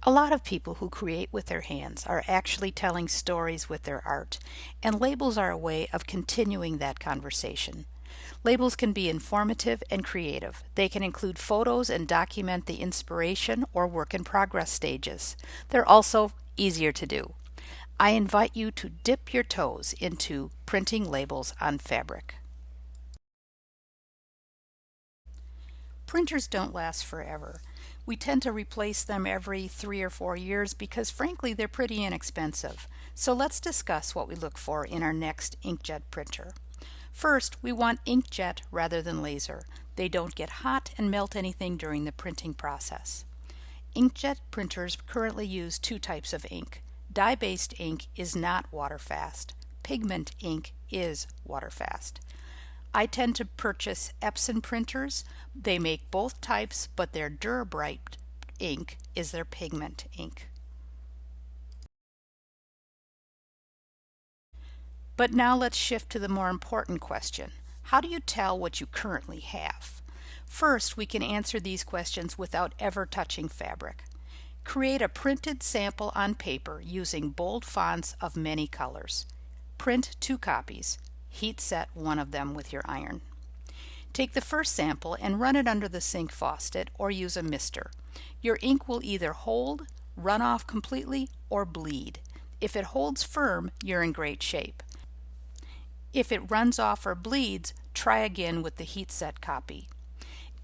A lot of people who create with their hands are actually telling stories with their art, and labels are a way of continuing that conversation. Labels can be informative and creative. They can include photos and document the inspiration or work in progress stages. They're also easier to do. I invite you to dip your toes into printing labels on fabric. Printers don't last forever. We tend to replace them every 3 or 4 years because frankly they're pretty inexpensive. So let's discuss what we look for in our next inkjet printer. First, we want inkjet rather than laser. They don't get hot and melt anything during the printing process. Inkjet printers currently use two types of ink. Dye-based ink is not water-fast. Pigment ink is water-fast. I tend to purchase Epson printers. They make both types, but their Durabright ink is their pigment ink. But now let's shift to the more important question. How do you tell what you currently have? First, we can answer these questions without ever touching fabric. Create a printed sample on paper using bold fonts of many colors. Print 2 copies. Heat set one of them with your iron. Take the first sample and run it under the sink faucet or use a mister. Your ink will either hold, run off completely, or bleed. If it holds firm, you're in great shape. If it runs off or bleeds, try again with the heat set copy.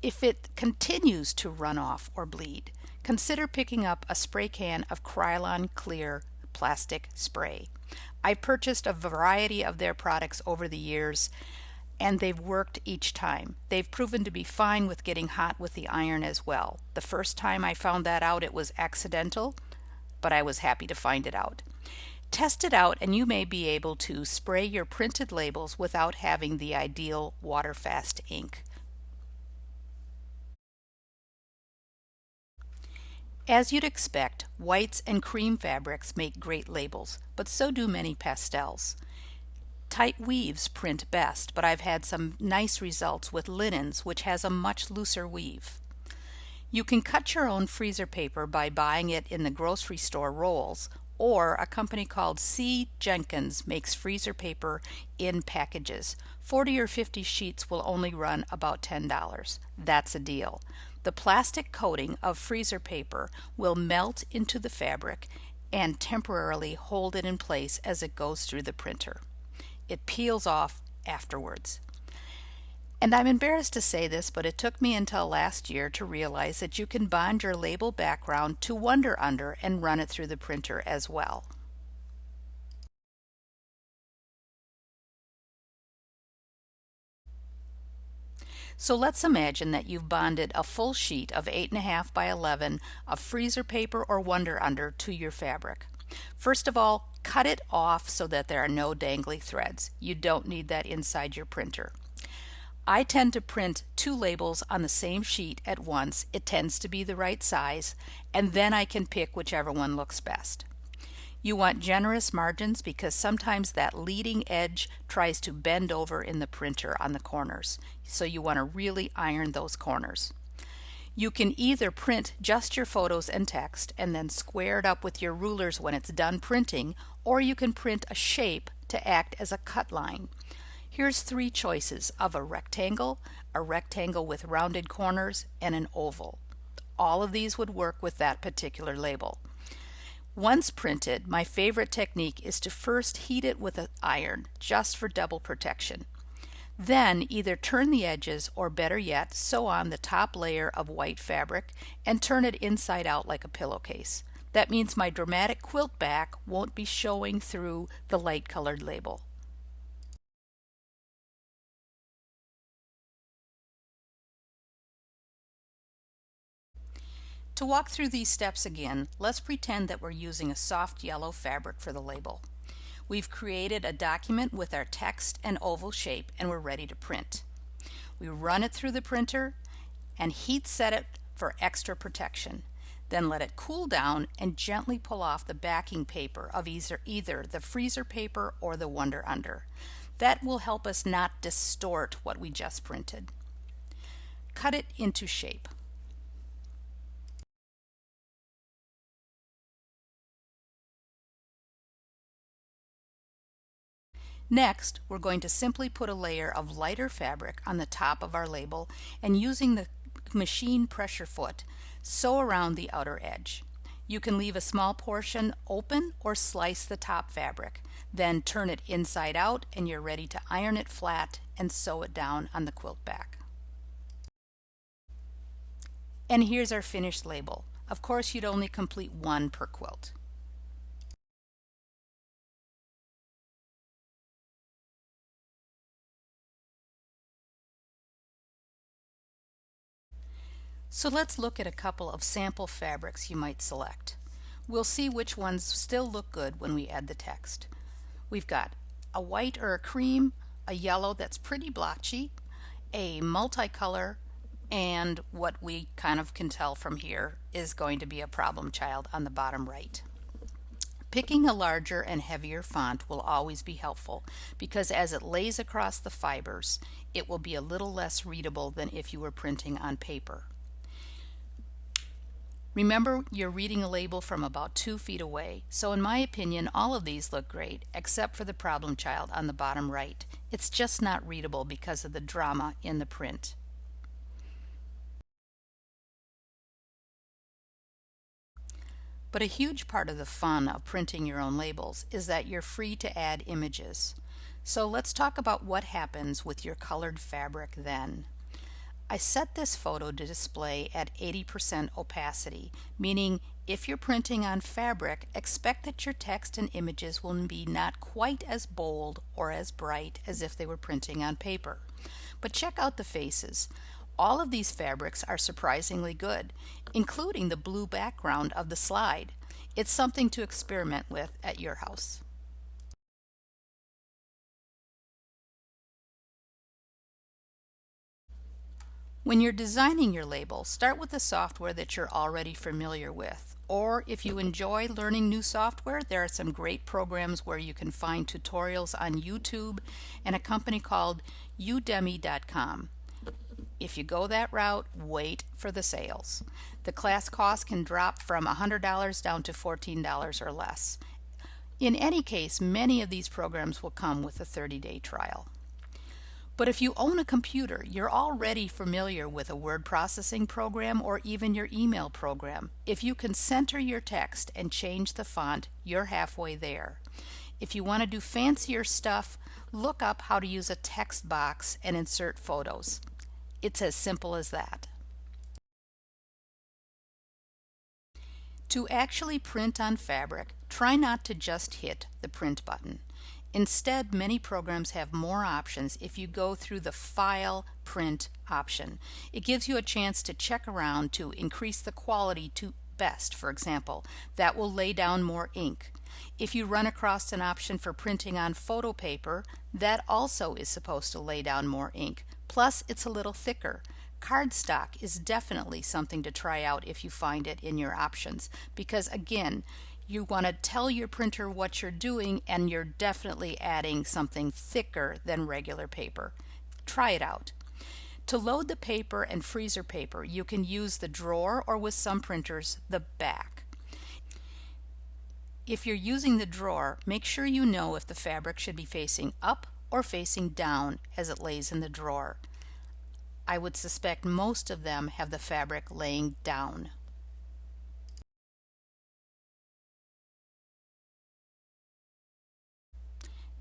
If it continues to run off or bleed, consider picking up a spray can of Krylon Clear plastic spray. I purchased a variety of their products over the years and they've worked each time. They've proven to be fine with getting hot with the iron as well. The first time I found that out it was accidental, but I was happy to find it out. Test it out and you may be able to spray your printed labels without having the ideal water-fast ink. As you'd expect, whites and cream fabrics make great labels, but so do many pastels. Tight weaves print best, but I've had some nice results with linens, which has a much looser weave. You can cut your own freezer paper by buying it in the grocery store rolls, or a company called C. Jenkins makes freezer paper in packages. 40 or 50 sheets will only run about $10. That's a deal. The plastic coating of freezer paper will melt into the fabric and temporarily hold it in place as it goes through the printer. It peels off afterwards. And I'm embarrassed to say this, but it took me until last year to realize that you can bond your label background to Wonder Under and run it through the printer as well. So let's imagine that you've bonded a full sheet of 8.5 by 11 of freezer paper or Wonder Under to your fabric. First of all, cut it off so that there are no dangly threads. You don't need that inside your printer. I tend to print 2 labels on the same sheet at once. It tends to be the right size, and then I can pick whichever one looks best. You want generous margins because sometimes that leading edge tries to bend over in the printer on the corners, so you want to really iron those corners. You can either print just your photos and text and then square it up with your rulers when it's done printing, or you can print a shape to act as a cut line. Here's 3 choices of a rectangle with rounded corners, and an oval. All of these would work with that particular label. Once printed, my favorite technique is to first heat it with an iron, just for double protection. Then either turn the edges or better yet, sew on the top layer of white fabric and turn it inside out like a pillowcase. That means my dramatic quilt back won't be showing through the light colored label. To walk through these steps again, let's pretend that we're using a soft yellow fabric for the label. We've created a document with our text and oval shape and we're ready to print. We run it through the printer and heat set it for extra protection. Then let it cool down and gently pull off the backing paper of either the freezer paper or the Wonder Under. That will help us not distort what we just printed. Cut it into shape. Next, we're going to simply put a layer of lighter fabric on the top of our label and using the machine pressure foot, sew around the outer edge. You can leave a small portion open or slice the top fabric. Then turn it inside out and you're ready to iron it flat and sew it down on the quilt back. And here's our finished label. Of course, you'd only complete one per quilt. So let's look at a couple of sample fabrics you might select. We'll see which ones still look good when we add the text. We've got a white or a cream, a yellow that's pretty blotchy, a multicolor, and what we kind of can tell from here is going to be a problem child on the bottom right. Picking a larger and heavier font will always be helpful because as it lays across the fibers, it will be a little less readable than if you were printing on paper. Remember, you're reading a label from about 2 feet away, so in my opinion, all of these look great except for the problem child on the bottom right. It's just not readable because of the drama in the print. But a huge part of the fun of printing your own labels is that you're free to add images. So let's talk about what happens with your colored fabric then. I set this photo to display at 80% opacity, meaning if you're printing on fabric, expect that your text and images will be not quite as bold or as bright as if they were printing on paper. But check out the faces. All of these fabrics are surprisingly good, including the blue background of the slide. It's something to experiment with at your house. When you're designing your label, start with the software that you're already familiar with. Or if you enjoy learning new software, there are some great programs where you can find tutorials on YouTube and a company called udemy.com. If you go that route, wait for the sales. The class cost can drop from $100 down to $14 or less. In any case, many of these programs will come with a 30-day trial. But if you own a computer, you're already familiar with a word processing program or even your email program. If you can center your text and change the font, you're halfway there. If you want to do fancier stuff, look up how to use a text box and insert photos. It's as simple as that. To actually print on fabric, try not to just hit the print button. Instead, many programs have more options if you go through the File Print option. It gives you a chance to check around to increase the quality to best, for example. That will lay down more ink. If you run across an option for printing on photo paper, that also is supposed to lay down more ink. Plus, it's a little thicker. Cardstock is definitely something to try out if you find it in your options, because again, you want to tell your printer what you're doing and you're definitely adding something thicker than regular paper. Try it out. To load the paper and freezer paper, you can use the drawer or with some printers, the back. If you're using the drawer, make sure you know if the fabric should be facing up or facing down as it lays in the drawer. I would suspect most of them have the fabric laying down.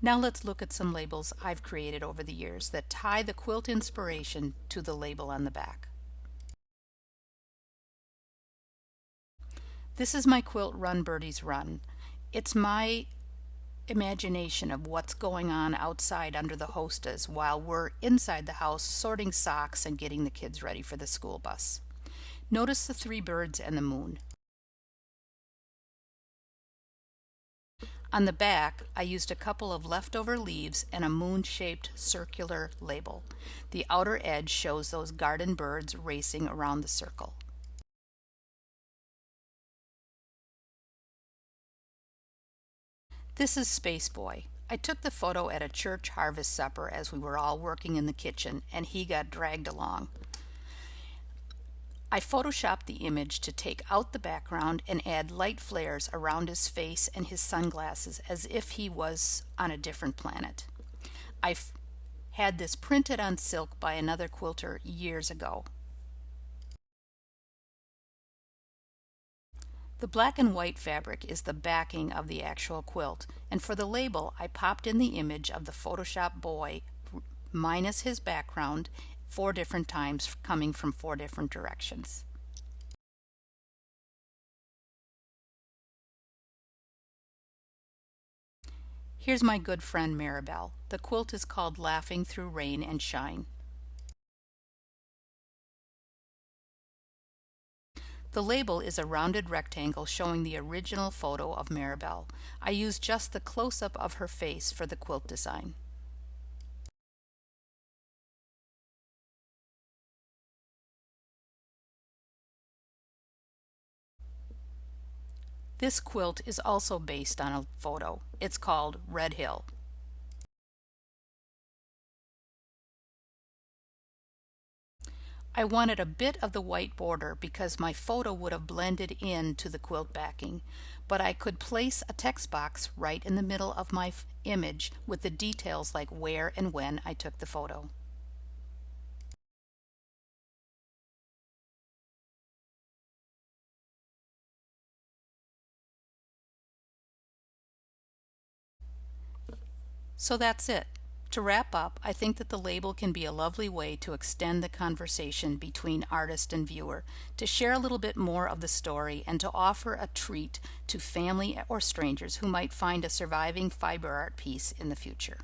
Now let's look at some labels I've created over the years that tie the quilt inspiration to the label on the back. This is my quilt Run Birdies Run. It's my imagination of what's going on outside under the hostas while we're inside the house sorting socks and getting the kids ready for the school bus. Notice the 3 birds and the moon. On the back, I used a couple of leftover leaves and a moon-shaped circular label. The outer edge shows those garden birds racing around the circle. This is Space Boy. I took the photo at a church harvest supper as we were all working in the kitchen and he got dragged along. I photoshopped the image to take out the background and add light flares around his face and his sunglasses as if he was on a different planet. had this printed on silk by another quilter years ago. The black and white fabric is the backing of the actual quilt, and for the label I popped in the image of the Photoshop boy minus his background 4 different times coming from 4 different directions. Here's my good friend Maribel. The quilt is called Laughing Through Rain and Shine. The label is a rounded rectangle showing the original photo of Maribel. I used just the close-up of her face for the quilt design. This quilt is also based on a photo. It's called Red Hill. I wanted a bit of the white border because my photo would have blended into the quilt backing, but I could place a text box right in the middle of my image with the details like where and when I took the photo. So that's it. To wrap up, I think that the label can be a lovely way to extend the conversation between artist and viewer, to share a little bit more of the story, and to offer a treat to family or strangers who might find a surviving fiber art piece in the future.